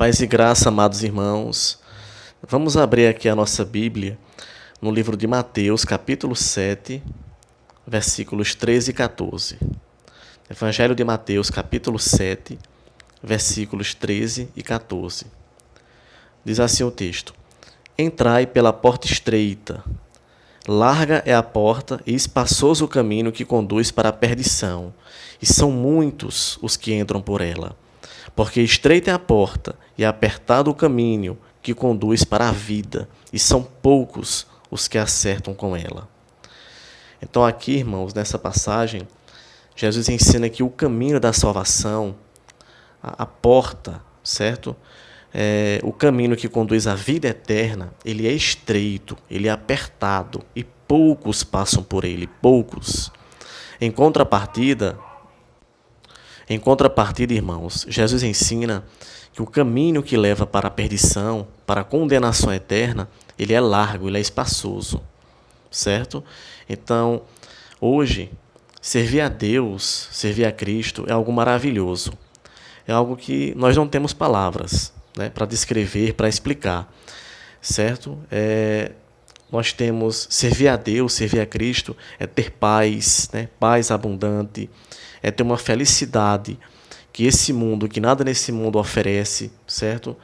Paz e graça, amados irmãos. Vamos abrir aqui a nossa Bíblia no livro de Mateus, capítulo 7, versículos 13 e 14. Evangelho de Mateus, capítulo 7, versículos 13 e 14. Diz assim o texto: Entrai pela porta estreita. Larga é a porta e espaçoso o caminho que conduz para a perdição, e são muitos os que entram por ela. Porque estreita é a porta e apertado o caminho que conduz para a vida, e são poucos os que acertam com ela. Então aqui, irmãos, nessa passagem, Jesus ensina que o caminho da salvação, a porta, certo? O caminho que conduz à vida eterna, ele é estreito, ele é apertado, e poucos passam por ele, poucos. Em contrapartida, irmãos, Jesus ensina que o caminho que leva para a perdição, para a condenação eterna, ele é largo, ele é espaçoso, certo? Então, hoje, servir a Deus, servir a Cristo é algo maravilhoso. É algo que nós não temos palavras, né, para descrever, para explicar, certo? Nós temos servir a Deus, servir a Cristo, é ter paz, né, paz abundante, é ter uma felicidade que esse mundo, que nada nesse mundo oferece, certo?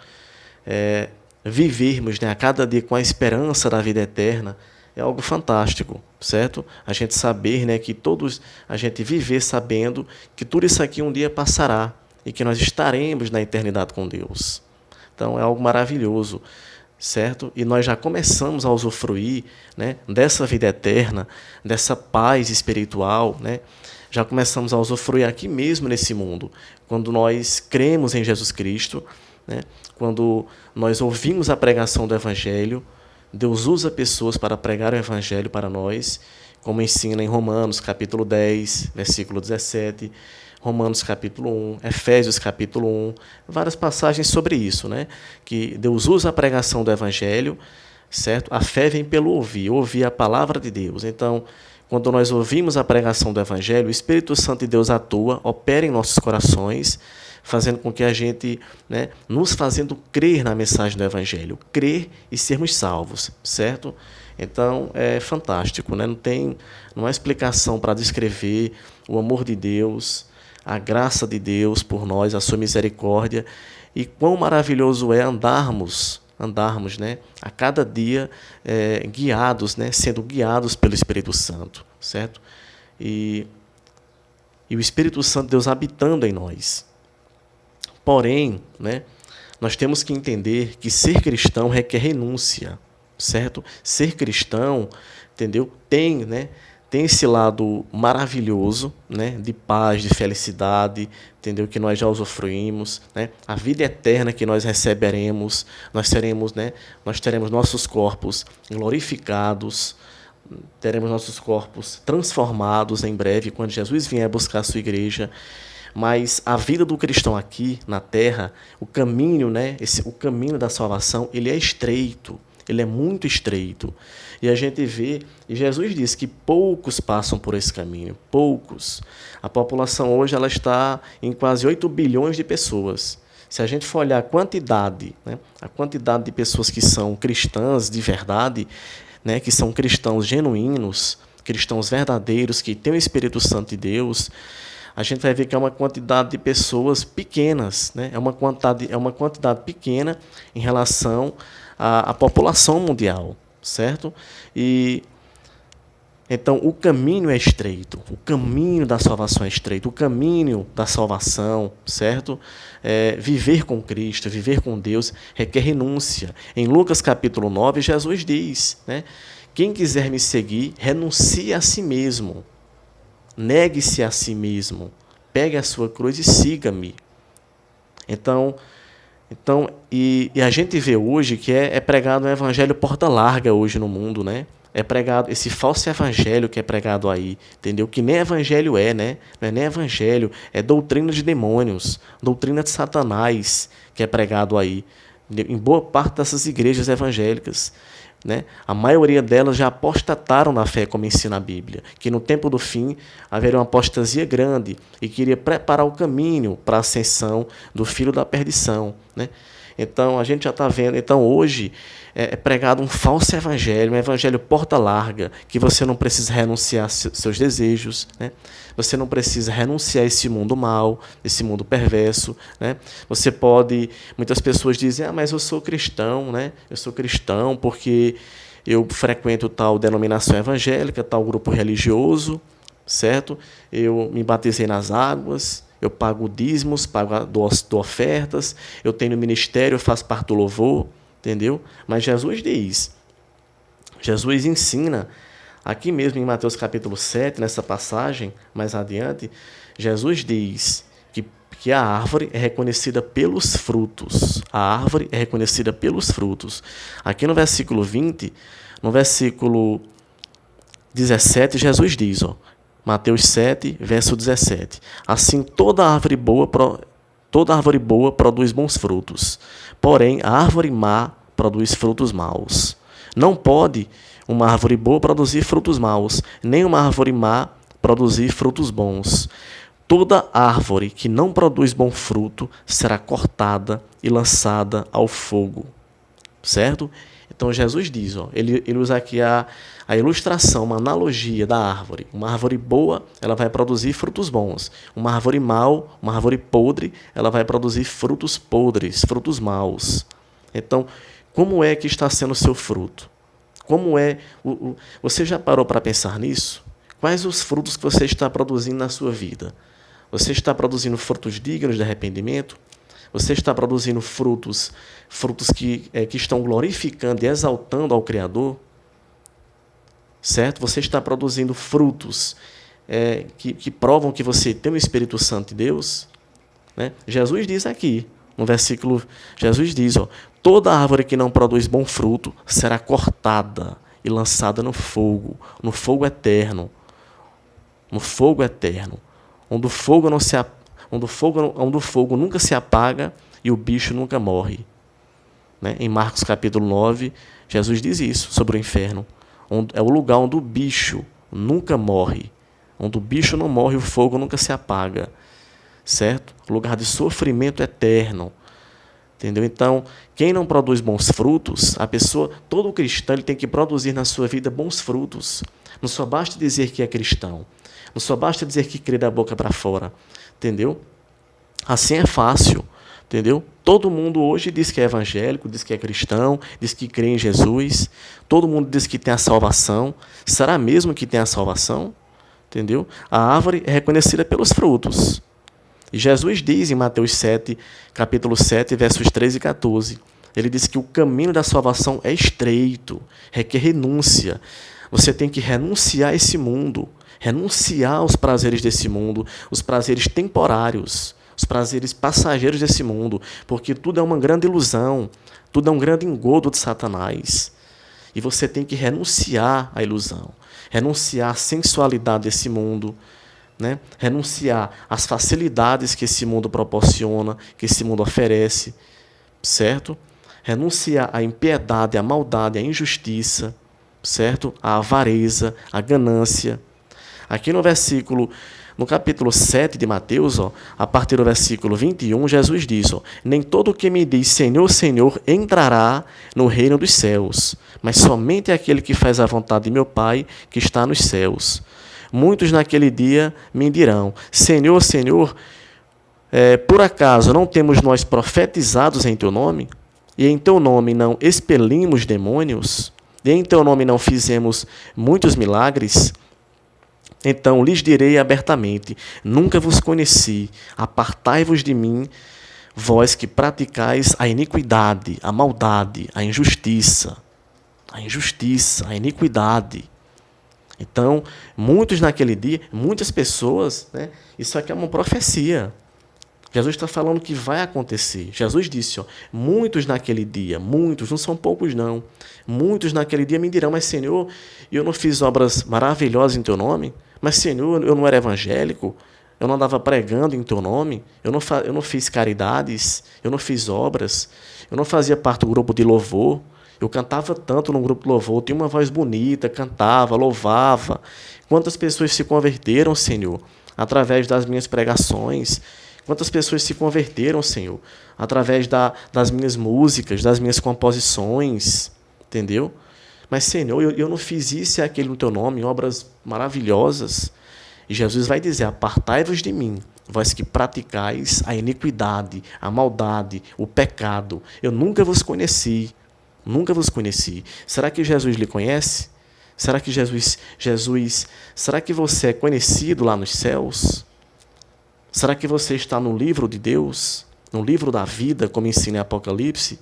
Vivermos, né, a cada dia com a esperança da vida eterna é algo fantástico, certo? A gente saber, né, a gente viver sabendo que tudo isso aqui um dia passará e que nós estaremos na eternidade com Deus. Então é algo maravilhoso, certo? E nós já começamos a usufruir, né, dessa vida eterna, dessa paz espiritual, né? Já começamos a usufruir aqui mesmo nesse mundo, quando nós cremos em Jesus Cristo, né? Quando nós ouvimos a pregação do Evangelho, Deus usa pessoas para pregar o Evangelho para nós, como ensina em Romanos capítulo 10, versículo 17, Romanos capítulo 1, Efésios capítulo 1, várias passagens sobre isso, né? Que Deus usa a pregação do Evangelho, certo? A fé vem pelo ouvir a palavra de Deus. Então, quando nós ouvimos a pregação do Evangelho, o Espírito Santo de Deus atua, opera em nossos corações, fazendo com que a gente, né, nos fazendo crer na mensagem do Evangelho, crer e sermos salvos, certo? Então, é fantástico, né? Não há explicação para descrever o amor de Deus, a graça de Deus por nós, a sua misericórdia, e quão maravilhoso é andarmos, né, a cada dia guiados, né, sendo guiados pelo Espírito Santo, certo? E o Espírito Santo de Deus habitando em nós. Porém, né, nós temos que entender que ser cristão requer renúncia, certo? Ser cristão, entendeu? Tem esse lado maravilhoso, né, de paz, de felicidade, entendeu? Que nós já usufruímos, né? A vida eterna que nós receberemos, nós teremos nossos corpos glorificados, teremos nossos corpos transformados em breve, quando Jesus vier buscar a sua igreja. Mas a vida do cristão aqui na terra, o caminho, né, o caminho da salvação, ele é estreito. Ele é muito estreito. E a gente vê, e Jesus disse que poucos passam por esse caminho, poucos. A população hoje ela está em quase 8 bilhões de pessoas. Se a gente for olhar a quantidade, né, a quantidade de pessoas que são cristãs de verdade, né, que são cristãos genuínos, cristãos verdadeiros, que têm o Espírito Santo de Deus, a gente vai ver que é uma quantidade de pessoas pequenas, né? É uma quantidade pequena em relação à população mundial, certo? E então o caminho é estreito, o caminho da salvação é estreito, o caminho da salvação, certo? Viver com Cristo, viver com Deus requer renúncia. Em Lucas capítulo 9, Jesus diz, né? Quem quiser me seguir, renuncie a si mesmo. Negue-se a si mesmo, pegue a sua cruz e siga-me. Então a gente vê hoje que é pregado um evangelho porta larga hoje no mundo, né? É pregado esse falso evangelho que é pregado aí, entendeu? Que nem evangelho né? Não é nem evangelho, é doutrina de demônios, doutrina de Satanás que é pregado aí, em boa parte dessas igrejas evangélicas. Né? A maioria delas já apostataram na fé, como ensina a Bíblia, que no tempo do fim haveria uma apostasia grande e queria preparar o caminho para a ascensão do filho da perdição. Né? Então, a gente já está vendo. Então, hoje é pregado um falso evangelho, um evangelho porta larga, que você não precisa renunciar a seus desejos, né? Você não precisa renunciar a esse mundo mal, esse mundo perverso, né? Você pode... Muitas pessoas dizem, mas eu sou cristão, né? Eu sou cristão porque eu frequento tal denominação evangélica, tal grupo religioso, certo? Eu me batizei nas águas, eu pago dízimos, dou ofertas, eu tenho ministério, eu faço parte do louvor, entendeu? Mas Jesus ensina, aqui mesmo em Mateus capítulo 7, nessa passagem, mais adiante, Jesus diz que a árvore é reconhecida pelos frutos. A árvore é reconhecida pelos frutos. Aqui no versículo 20, no versículo 17, Jesus diz, Mateus 7, verso 17. Assim, toda árvore boa produz bons frutos, porém a árvore má produz frutos maus. Não pode uma árvore boa produzir frutos maus, nem uma árvore má produzir frutos bons. Toda árvore que não produz bom fruto será cortada e lançada ao fogo. Certo? Então, Jesus diz, ele usa aqui a ilustração, uma analogia da árvore. Uma árvore boa, ela vai produzir frutos bons. Uma árvore mau, uma árvore podre, ela vai produzir frutos podres, frutos maus. Então, como é que está sendo o seu fruto? Você já parou para pensar nisso? Quais os frutos que você está produzindo na sua vida? Você está produzindo frutos dignos de arrependimento? Você está produzindo frutos que estão glorificando e exaltando ao Criador? Certo? Você está produzindo frutos que provam que você tem o Espírito Santo de Deus? Né? Jesus diz aqui, no versículo, Jesus diz, toda árvore que não produz bom fruto será cortada e lançada no fogo eterno. No fogo eterno. Onde o fogo nunca se apaga e o bicho nunca morre. Né? Em Marcos capítulo 9, Jesus diz isso sobre o inferno. É o lugar onde o bicho nunca morre. Onde o bicho não morre, o fogo nunca se apaga. Certo? Lugar de sofrimento eterno. Entendeu? Então, quem não produz bons frutos, todo cristão ele tem que produzir na sua vida bons frutos. Não só basta dizer que é cristão. Não só basta dizer que crê da boca para fora. Entendeu? Assim é fácil. Entendeu? Todo mundo hoje diz que é evangélico, diz que é cristão, diz que crê em Jesus. Todo mundo diz que tem a salvação. Será mesmo que tem a salvação? Entendeu? A árvore é reconhecida pelos frutos. E Jesus diz em Mateus 7, capítulo 7, versos 13 e 14, ele diz que o caminho da salvação é estreito, requer renúncia. Você tem que renunciar a esse mundo, renunciar aos prazeres desse mundo, os prazeres temporários, os prazeres passageiros desse mundo, porque tudo é uma grande ilusão, tudo é um grande engodo de Satanás. E você tem que renunciar à ilusão, renunciar à sensualidade desse mundo, né? Renunciar às facilidades que esse mundo proporciona, que esse mundo oferece, certo? Renunciar à impiedade, à maldade, à injustiça, certo? À avareza, à ganância. Aqui no capítulo 7 de Mateus, a partir do versículo 21, Jesus diz, nem todo o que me diz Senhor, Senhor, entrará no reino dos céus, mas somente aquele que faz a vontade de meu Pai que está nos céus. Muitos naquele dia me dirão, Senhor, Senhor, por acaso não temos nós profetizados em teu nome? E em teu nome não expelimos demônios? E em teu nome não fizemos muitos milagres? Então lhes direi abertamente, nunca vos conheci, apartai-vos de mim, vós que praticais a iniquidade, a maldade, a injustiça, a iniquidade. Então, muitos naquele dia, muitas pessoas, né, isso aqui é uma profecia. Jesus está falando que vai acontecer. Jesus disse, muitos naquele dia, muitos, não são poucos não, muitos naquele dia me dirão, mas Senhor, eu não fiz obras maravilhosas em teu nome? Mas Senhor, eu não era evangélico? Eu não andava pregando em teu nome? Eu não fiz caridades? Eu não fiz obras? Eu não fazia parte do grupo de louvor? Eu cantava tanto no grupo de louvor, tinha uma voz bonita, cantava, louvava. Quantas pessoas se converteram, Senhor, através das minhas pregações? Quantas pessoas se converteram, Senhor, através das minhas músicas, das minhas composições, entendeu? Mas, Senhor, eu não fiz isso e aquilo no teu nome, obras maravilhosas. E Jesus vai dizer: apartai-vos de mim, vós que praticais a iniquidade, a maldade, o pecado. Eu nunca vos conheci, nunca vos conheci. Será que Jesus lhe conhece? Será que será que você é conhecido lá nos céus? Será que você está no livro de Deus, no livro da vida, como ensina em Apocalipse?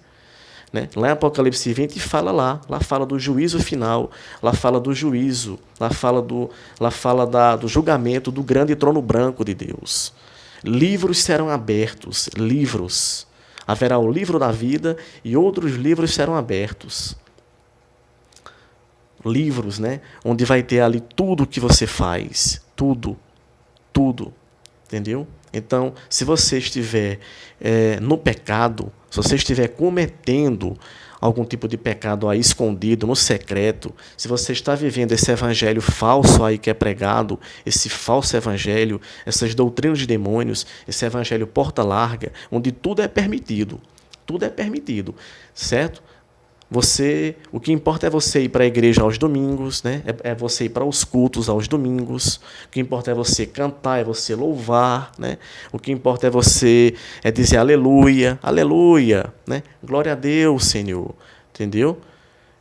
Né? Lá em Apocalipse 20 fala lá fala do juízo final, lá fala do juízo, lá fala do julgamento do grande trono branco de Deus. Livros serão abertos, livros. Haverá o livro da vida e outros livros serão abertos. Livros, né? Onde vai ter ali tudo o que você faz, tudo, entendeu? Então, se você estiver no pecado, se você estiver cometendo algum tipo de pecado aí escondido, no secreto, se você está vivendo esse evangelho falso aí que é pregado, esse falso evangelho, essas doutrinas de demônios, esse evangelho porta larga, onde tudo é permitido, certo? O que importa é você ir para a igreja aos domingos, né? É você ir para os cultos aos domingos. O que importa é você cantar, é você louvar, né? O que importa é você dizer aleluia, aleluia, né? Glória a Deus, Senhor, entendeu?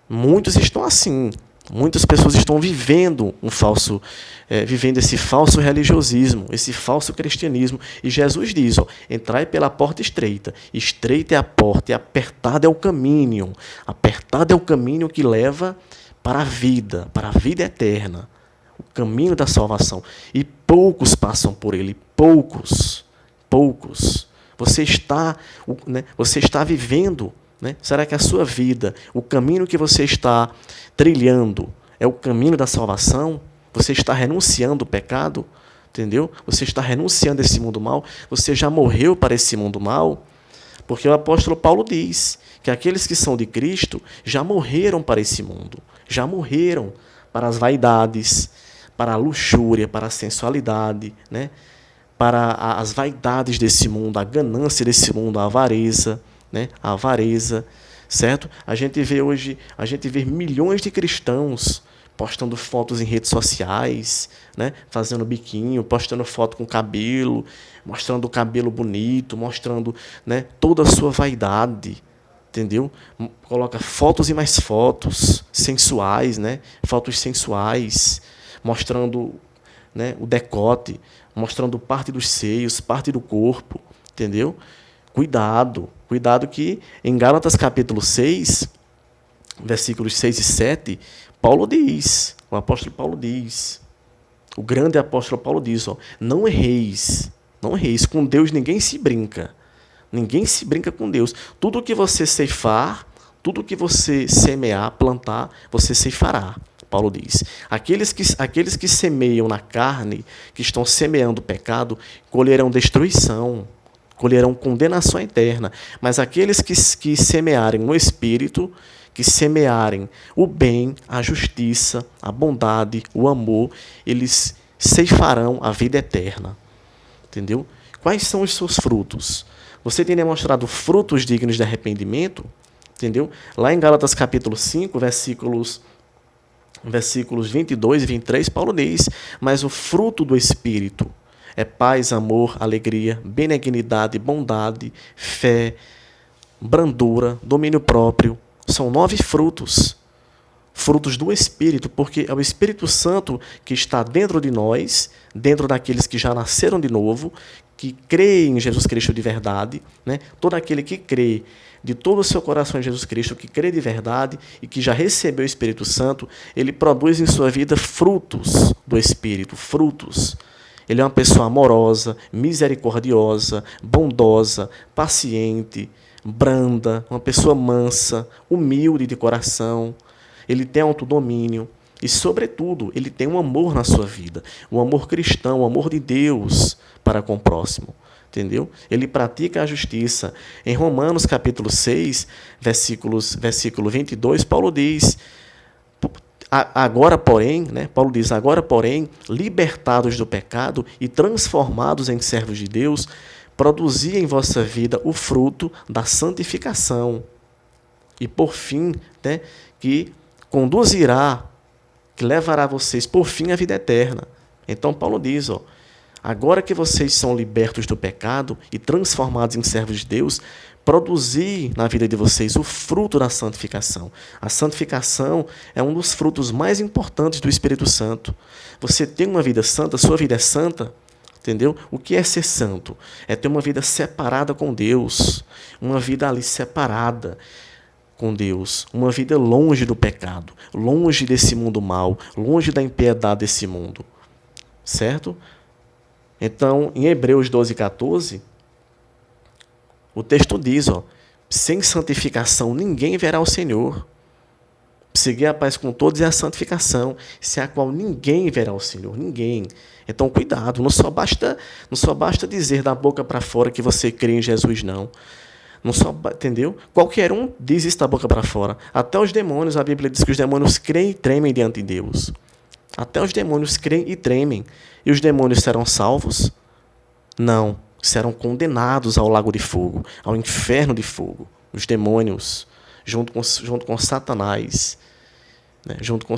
Muitos estão assim. Muitas pessoas estão vivendo vivendo esse falso religiosismo, esse falso cristianismo. E Jesus diz: entrai pela porta estreita. Estreita é a porta e apertado é o caminho. Apertado é o caminho que leva para a vida eterna. O caminho da salvação. E poucos passam por ele, poucos. Você está vivendo. Né? Será que a sua vida, o caminho que você está trilhando, é o caminho da salvação? Você está renunciando ao pecado? Entendeu? Você está renunciando a esse mundo mal? Você já morreu para esse mundo mal? Porque o apóstolo Paulo diz que aqueles que são de Cristo já morreram para esse mundo. Já morreram para as vaidades, para a luxúria, para a sensualidade, né? Para as vaidades desse mundo, a ganância desse mundo, a avareza. Né? A avareza, certo? A gente vê milhões de cristãos postando fotos em redes sociais, né? Fazendo biquinho, postando foto com cabelo, mostrando o cabelo bonito, mostrando, né, toda a sua vaidade, entendeu? Coloca fotos e mais fotos sensuais, né? Fotos sensuais, mostrando, né, o decote, mostrando parte dos seios, parte do corpo, entendeu? Cuidado que em Gálatas capítulo 6, versículos 6 e 7, o apóstolo Paulo diz, o grande apóstolo Paulo diz, não erreis, com Deus ninguém se brinca com Deus. Tudo que você ceifar, tudo que você semear, plantar, você ceifará. Paulo diz, aqueles que semeiam na carne, que estão semeando o pecado, colherão destruição, colherão condenação eterna. Mas aqueles que semearem no Espírito, que semearem o bem, a justiça, a bondade, o amor, eles ceifarão a vida eterna. Entendeu? Quais são os seus frutos? Você tem demonstrado frutos dignos de arrependimento? Entendeu? Lá em Gálatas capítulo 5, versículos 22 e 23, Paulo diz, mas o fruto do Espírito é paz, amor, alegria, benignidade, bondade, fé, brandura, domínio próprio. São 9 frutos. Frutos do Espírito, porque é o Espírito Santo que está dentro de nós, dentro daqueles que já nasceram de novo, que creem em Jesus Cristo de verdade, né? Todo aquele que crê de todo o seu coração em Jesus Cristo, que crê de verdade e que já recebeu o Espírito Santo, ele produz em sua vida frutos do Espírito, frutos. Ele é uma pessoa amorosa, misericordiosa, bondosa, paciente, branda, uma pessoa mansa, humilde de coração. Ele tem autodomínio e, sobretudo, ele tem um amor na sua vida, um amor cristão, um amor de Deus para com o próximo. Entendeu? Ele pratica a justiça. Em Romanos capítulo 6, versículo 22, Paulo diz... Agora, porém, né, Paulo diz, agora, porém, libertados do pecado e transformados em servos de Deus, produzir em vossa vida o fruto da santificação. E por fim, né, que conduzirá, que levará vocês por fim à vida eterna. Então Paulo diz, agora que vocês são libertos do pecado e transformados em servos de Deus, produzir na vida de vocês o fruto da santificação. A santificação é um dos frutos mais importantes do Espírito Santo. Você tem uma vida santa, sua vida é santa, entendeu? O que é ser santo? É ter uma vida separada com Deus, uma vida ali separada com Deus, uma vida longe do pecado, longe desse mundo mau, longe da impiedade desse mundo. Certo? Então, em Hebreus 12:14, o texto diz, sem santificação ninguém verá o Senhor. Seguir a paz com todos é a santificação, sem a qual ninguém verá o Senhor, ninguém. Então, cuidado, não só basta dizer da boca para fora que você crê em Jesus, não. Não só, entendeu? Qualquer um diz isso da boca para fora. Até os demônios, a Bíblia diz que os demônios creem e tremem diante de Deus. Até os demônios creem e tremem. E os demônios serão salvos? Não. Serão condenados ao lago de fogo, ao inferno de fogo. Os demônios, junto com Satanás, né? junto com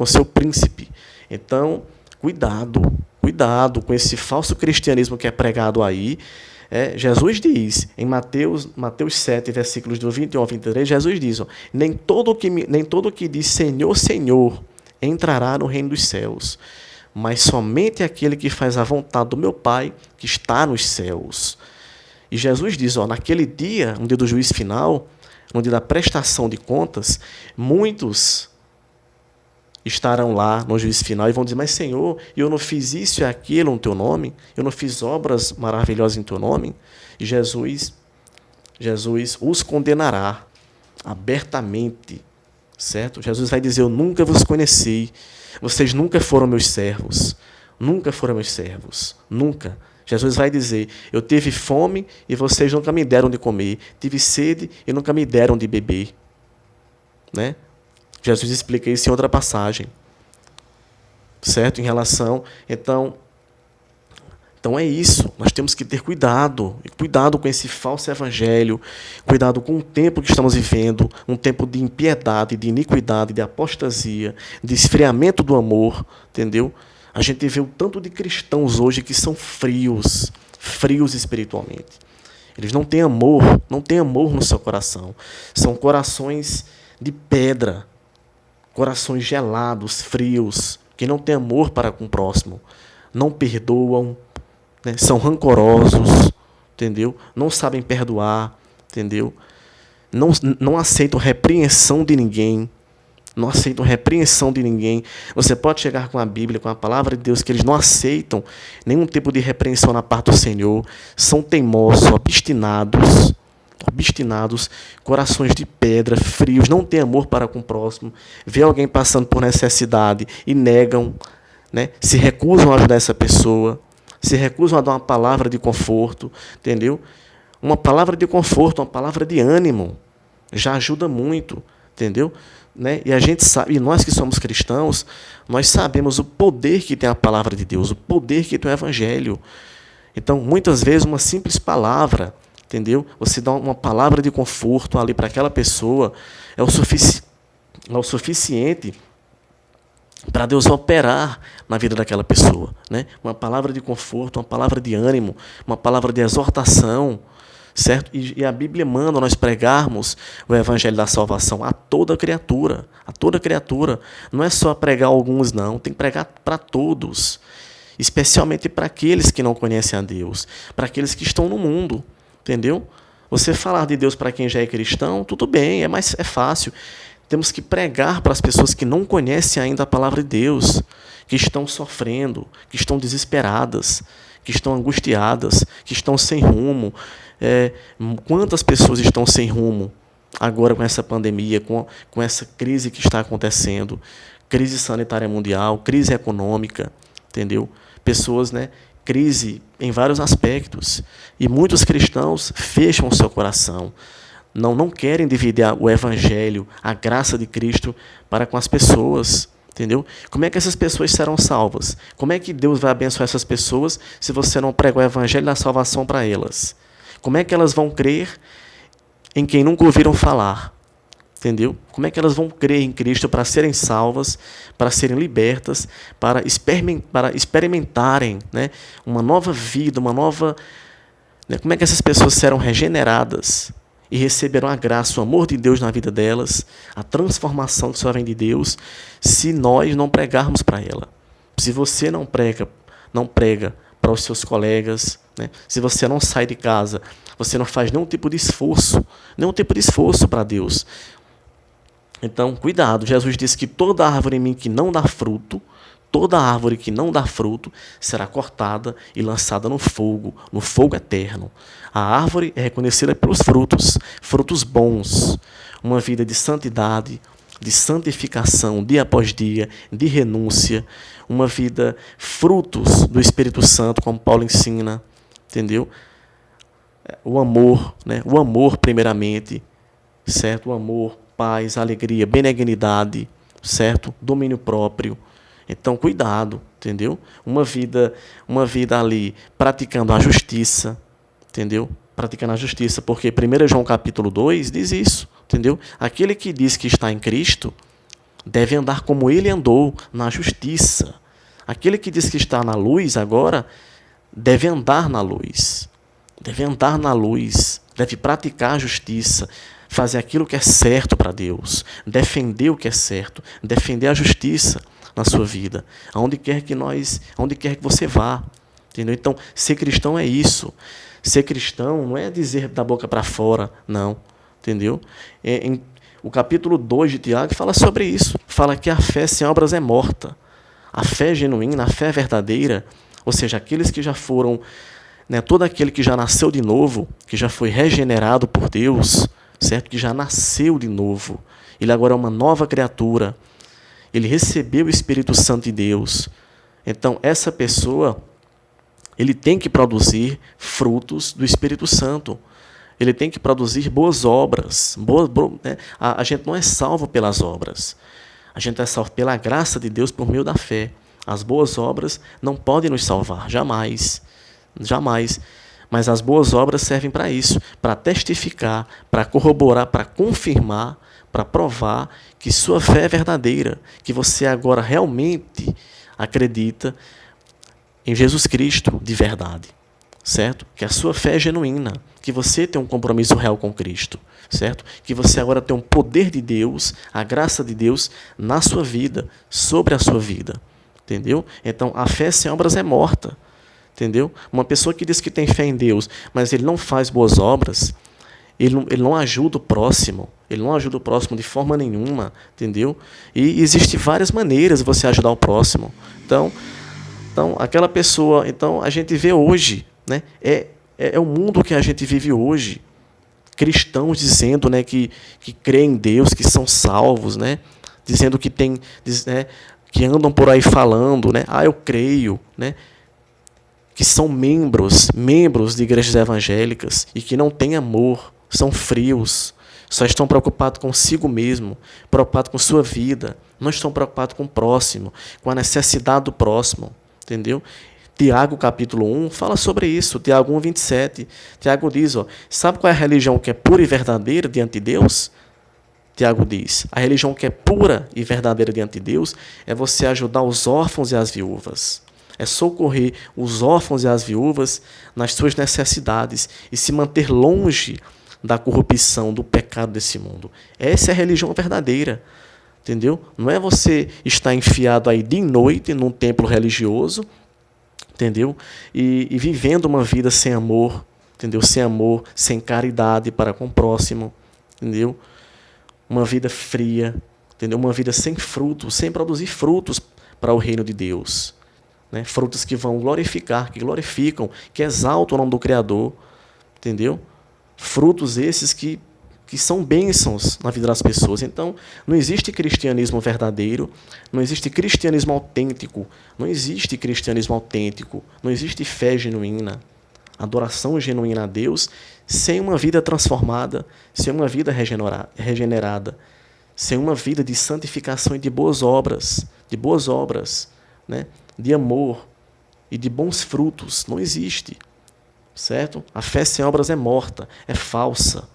seu príncipe. Então, cuidado com esse falso cristianismo que é pregado aí. Jesus diz, em Mateus 7, versículos do 21 ao 23, Jesus diz, nem todo que diz Senhor, Senhor, entrará no reino dos céus, mas somente aquele que faz a vontade do meu Pai, que está nos céus. E Jesus diz, naquele dia, no dia do juízo final, no dia da prestação de contas, muitos estarão lá no juízo final e vão dizer, mas Senhor, eu não fiz isso e aquilo no teu nome, eu não fiz obras maravilhosas em teu nome. E Jesus os condenará abertamente, certo? Jesus vai dizer, eu nunca vos conheci, vocês nunca foram meus servos, nunca. Jesus vai dizer, eu tive fome e vocês nunca me deram de comer, tive sede e nunca me deram de beber, né? Jesus explica isso em outra passagem, certo? Em relação, então é isso, nós temos que ter cuidado com esse falso evangelho, cuidado com o tempo que estamos vivendo, um tempo de impiedade, de iniquidade, de apostasia, de esfriamento do amor, entendeu? A gente vê o tanto de cristãos hoje que são frios espiritualmente. Eles não têm amor no seu coração. São corações de pedra, corações gelados, frios, que não têm amor para com o próximo, não perdoam, né? São rancorosos, entendeu? Não sabem perdoar, entendeu? Não aceitam repreensão de ninguém. Você pode chegar com a Bíblia, com a palavra de Deus, que eles não aceitam nenhum tipo de repreensão na parte do Senhor. São teimosos, obstinados, corações de pedra, frios, não têm amor para com o próximo. Vê alguém passando por necessidade e negam, né? Se recusam a ajudar essa pessoa, se recusam a dar uma palavra de conforto, entendeu? Uma palavra de conforto, uma palavra de ânimo, já ajuda muito, entendeu? Né? E a gente sabe, e nós que somos cristãos, nós sabemos o poder que tem a palavra de Deus, o poder que tem o Evangelho. Então, muitas vezes, uma simples palavra, entendeu? Você dá uma palavra de conforto ali para aquela pessoa, é o suficiente para Deus operar na vida daquela pessoa, né? Uma palavra de conforto, uma palavra de ânimo, uma palavra de exortação, certo? E a Bíblia manda nós pregarmos o Evangelho da salvação a toda criatura, Não é só pregar alguns, não, tem que pregar para todos, especialmente para aqueles que não conhecem a Deus, para aqueles que estão no mundo, entendeu? Você falar de Deus para quem já é cristão, tudo bem, é fácil. Temos que pregar para as pessoas que não conhecem ainda a palavra de Deus, que estão sofrendo, que estão desesperadas, que estão angustiadas, que estão sem rumo. Quantas pessoas estão sem rumo agora com essa pandemia, com essa crise que está acontecendo, crise sanitária mundial, crise econômica, entendeu? Pessoas, né? Crise em vários aspectos. E muitos cristãos fecham o seu coração. Não querem dividir o Evangelho, a graça de Cristo para com as pessoas, Entendeu? Como é que essas pessoas serão salvas? Como é que Deus vai abençoar essas pessoas se você não prega o evangelho da salvação para elas? Como é que elas vão crer em quem nunca ouviram falar? Entendeu? Como é que elas vão crer em Cristo para serem salvas, para serem libertas, para experimentarem, né, uma nova vida, uma nova... Né, como é que essas pessoas serão regeneradas e receberão a graça, o amor de Deus na vida delas, a transformação que só vem de Deus, se nós não pregarmos para ela? Se você não prega para os seus colegas, né, se você não sai de casa, você não faz nenhum tipo de esforço para Deus. Então, cuidado, Jesus disse que toda árvore em mim que não dá fruto, toda árvore que não dá fruto, será cortada e lançada no fogo eterno. A árvore é reconhecida pelos frutos, frutos bons, uma vida de santidade, de santificação, dia após dia, de renúncia, uma vida, frutos do Espírito Santo, como Paulo ensina, entendeu? O amor, né? O amor primeiramente, certo? O amor, paz, alegria, benignidade, certo? Domínio próprio. Então, cuidado, entendeu? Uma vida ali praticando a justiça, entendeu? Praticando a justiça, porque 1 João capítulo 2 diz isso, entendeu? Aquele que diz que está em Cristo deve andar como ele andou, na justiça. Aquele que diz que está na luz agora deve andar na luz. Deve andar na luz, deve praticar a justiça, fazer aquilo que é certo para Deus, defender o que é certo, defender a justiça na sua vida, aonde quer que você vá. Entendeu? Então, ser cristão é isso. Ser cristão não é dizer da boca para fora, não. Entendeu? O capítulo 2 de Tiago fala sobre isso. Fala que a fé sem obras é morta. A fé genuína, a fé verdadeira, ou seja, aqueles que já foram, né, todo aquele que já nasceu de novo, que já foi regenerado por Deus, certo? Que já nasceu de novo. Ele agora é uma nova criatura. Ele recebeu o Espírito Santo de Deus. Então, essa pessoa, ele tem que produzir frutos do Espírito Santo. Ele tem que produzir boas obras. Né? A gente não é salvo pelas obras. A gente é salvo pela graça de Deus por meio da fé. As boas obras não podem nos salvar, jamais. Jamais. Mas as boas obras servem para isso, para testificar, para corroborar, para confirmar, para provar que sua fé é verdadeira, que você agora realmente acredita em Jesus Cristo de verdade, certo? Que a sua fé é genuína, que você tem um compromisso real com Cristo, certo? Que você agora tem um poder de Deus, a graça de Deus na sua vida, sobre a sua vida, entendeu? Então, a fé sem obras é morta, entendeu? Uma pessoa que diz que tem fé em Deus, mas ele não faz boas obras, ele não ajuda o próximo, de forma nenhuma, entendeu? E existem várias maneiras de você ajudar o próximo. Então aquela pessoa, a gente vê hoje, né? É o mundo que a gente vive hoje, cristãos dizendo, né, que creem em Deus, que são salvos, né? Dizendo que que andam por aí falando, né? Eu creio, né? Que são membros de igrejas evangélicas e que não têm amor, são frios, só estão preocupados consigo mesmo, preocupados com sua vida, não estão preocupados com o próximo, com a necessidade do próximo, entendeu? Tiago, capítulo 1, fala sobre isso, Tiago 1, 27. Tiago diz, sabe qual é a religião que é pura e verdadeira diante de Deus? Tiago diz, a religião que é pura e verdadeira diante de Deus é você ajudar os órfãos e as viúvas. É socorrer os órfãos e as viúvas nas suas necessidades e se manter longe da corrupção, do pecado desse mundo. Essa é a religião verdadeira, entendeu? Não é você estar enfiado aí de noite num templo religioso, entendeu? E vivendo uma vida sem amor, entendeu? Sem amor, sem caridade para com o próximo, entendeu? Uma vida fria, entendeu? Uma vida sem frutos, sem produzir frutos para o reino de Deus. Né? Frutos que vão glorificar, que glorificam, que exaltam o nome do Criador, entendeu? Frutos esses que são bênçãos na vida das pessoas. Então, não existe cristianismo verdadeiro, não existe cristianismo autêntico, não existe fé genuína, adoração genuína a Deus, sem uma vida transformada, sem uma vida regenerada, sem uma vida de santificação e de boas obras, né? De amor e de bons frutos. Não existe, certo? A fé sem obras é morta, é falsa,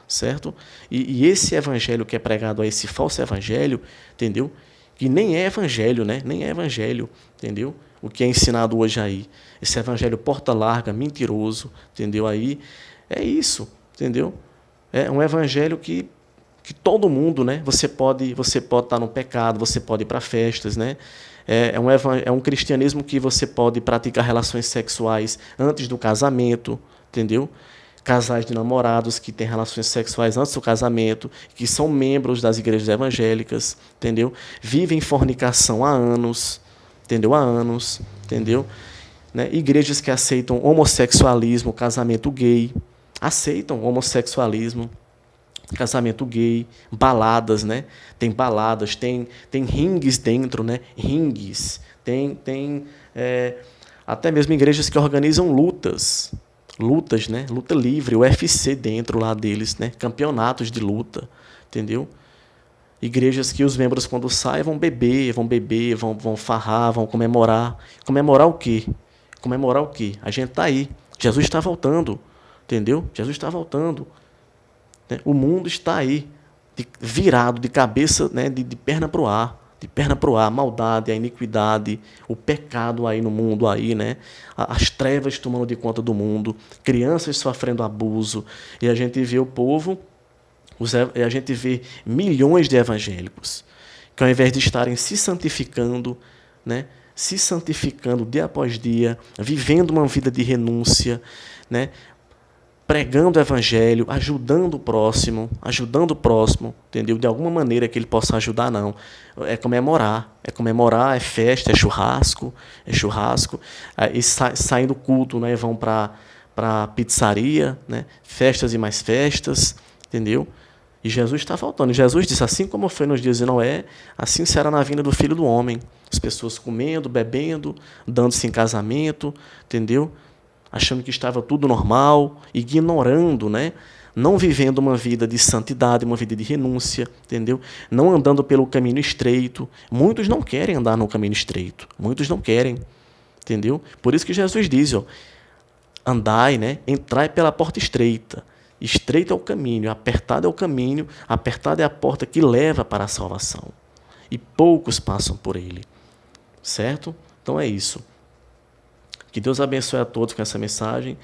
certo? E esse evangelho que é pregado a esse falso evangelho, entendeu? Que nem é evangelho, né? Nem é evangelho, entendeu? O que é ensinado hoje aí. Esse evangelho porta larga, mentiroso, entendeu? Aí é isso, entendeu? É um evangelho que todo mundo, né? Você pode estar no pecado, você pode ir para festas, né? É um cristianismo que você pode praticar relações sexuais antes do casamento, entendeu? Casais de namorados que têm relações sexuais antes do casamento, que são membros das igrejas evangélicas, entendeu? Vivem em fornicação há anos, entendeu? Né? Igrejas que aceitam homossexualismo, casamento gay, aceitam homossexualismo, casamento gay, baladas, né? Tem baladas, tem ringues dentro, né? Ringues, tem até mesmo igrejas que organizam lutas, né? Luta livre, UFC dentro lá deles, né? Campeonatos de luta, entendeu? Igrejas que os membros quando saem vão beber, vão farrar, vão comemorar. Comemorar o quê? Comemorar o quê? A gente está aí. Jesus está voltando, entendeu? Jesus está voltando. O mundo está aí, virado de cabeça, né, de perna para o ar, a maldade, a iniquidade, o pecado aí no mundo, aí, né, as trevas tomando de conta do mundo, crianças sofrendo abuso, e a gente vê o povo, a gente vê milhões de evangélicos que ao invés de estarem se santificando, né, se santificando dia após dia, vivendo uma vida de renúncia, né, pregando o evangelho, ajudando o próximo, entendeu? De alguma maneira que ele possa ajudar, não. É comemorar, é festa, é churrasco, e saem do culto, né? Vão para pizzaria, né? Festas e mais festas, entendeu? E Jesus está voltando. E Jesus disse, assim como foi nos dias de Noé, assim será na vinda do Filho do Homem. As pessoas comendo, bebendo, dando-se em casamento, entendeu? Achando que estava tudo normal, ignorando, né? Não vivendo uma vida de santidade, uma vida de renúncia, entendeu? Não andando pelo caminho estreito. Muitos não querem andar no caminho estreito, muitos não querem, entendeu? Por isso que Jesus diz, ó, andai, né? Entrai pela porta estreita. Estreito é o caminho, apertado é o caminho, apertada é a porta que leva para a salvação. E poucos passam por ele, certo? Então é isso. Que Deus abençoe a todos com essa mensagem,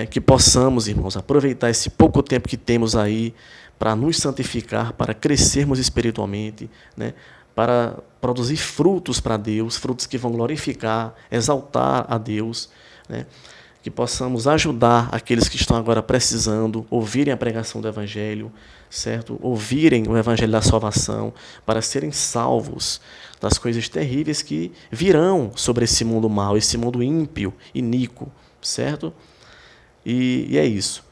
que possamos, irmãos, aproveitar esse pouco tempo que temos aí para nos santificar, para crescermos espiritualmente, né, para produzir frutos para Deus, frutos que vão glorificar, exaltar a Deus, né, que possamos ajudar aqueles que estão agora precisando, ouvirem a pregação do Evangelho, certo? Ouvirem o Evangelho da salvação, para serem salvos das coisas terríveis que virão sobre esse mundo mau, esse mundo ímpio, iníquo, certo? E é isso.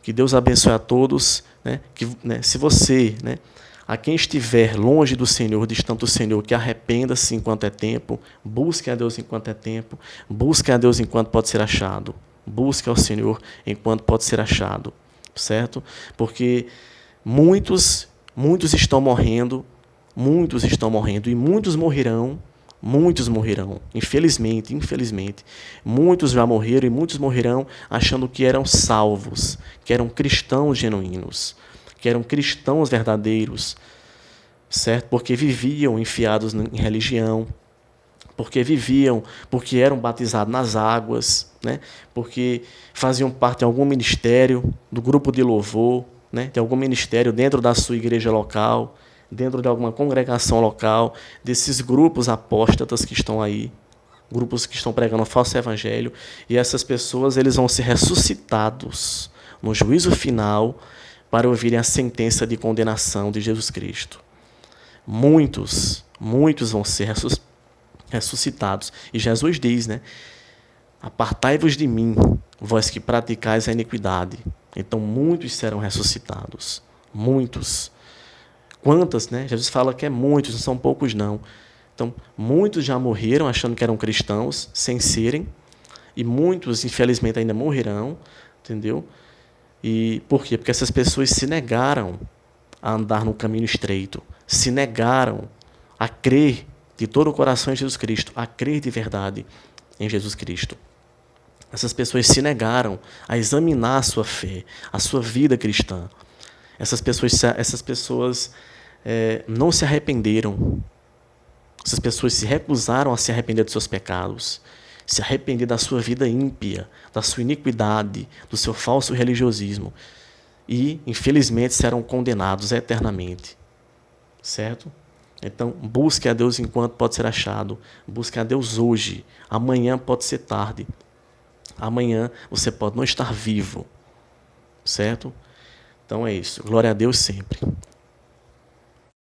Que Deus abençoe a todos, né? Se você, né, a quem estiver longe do Senhor, distante do Senhor, que arrependa-se enquanto é tempo, busque a Deus enquanto é tempo, busque a Deus enquanto pode ser achado, busque ao Senhor enquanto pode ser achado, certo? Porque muitos estão morrendo, e muitos morrerão, infelizmente, muitos já morreram e muitos morrerão achando que eram salvos, que eram cristãos genuínos, que eram cristãos verdadeiros, certo? Porque viviam enfiados em religião, porque eram batizados nas águas, né? Porque faziam parte de algum ministério, do grupo de louvor, né? De algum ministério dentro da sua igreja local, dentro de alguma congregação local, desses grupos apóstatas que estão aí, grupos que estão pregando o falso evangelho, e essas pessoas eles vão ser ressuscitados no juízo final para ouvirem a sentença de condenação de Jesus Cristo. Muitos vão ser ressuscitados. E Jesus diz, né? Apartai-vos de mim, vós que praticais a iniquidade. Então muitos serão ressuscitados. Muitos. Quantas, né? Jesus fala que é muitos, não são poucos não. Então, muitos já morreram achando que eram cristãos, sem serem. E muitos, infelizmente, ainda morrerão. Entendeu? E por quê? Porque essas pessoas se negaram a andar no caminho estreito, se negaram a crer de todo o coração em Jesus Cristo, a crer de verdade em Jesus Cristo. Essas pessoas se negaram a examinar a sua fé, a sua vida cristã. Essas pessoas não se arrependeram. Essas pessoas se recusaram a se arrepender dos seus pecados, se arrepender da sua vida ímpia, da sua iniquidade, do seu falso religiosismo. E, infelizmente, serão condenados eternamente. Certo? Então, busque a Deus enquanto pode ser achado. Busque a Deus hoje. Amanhã pode ser tarde. Amanhã você pode não estar vivo. Certo? Então é isso. Glória a Deus sempre.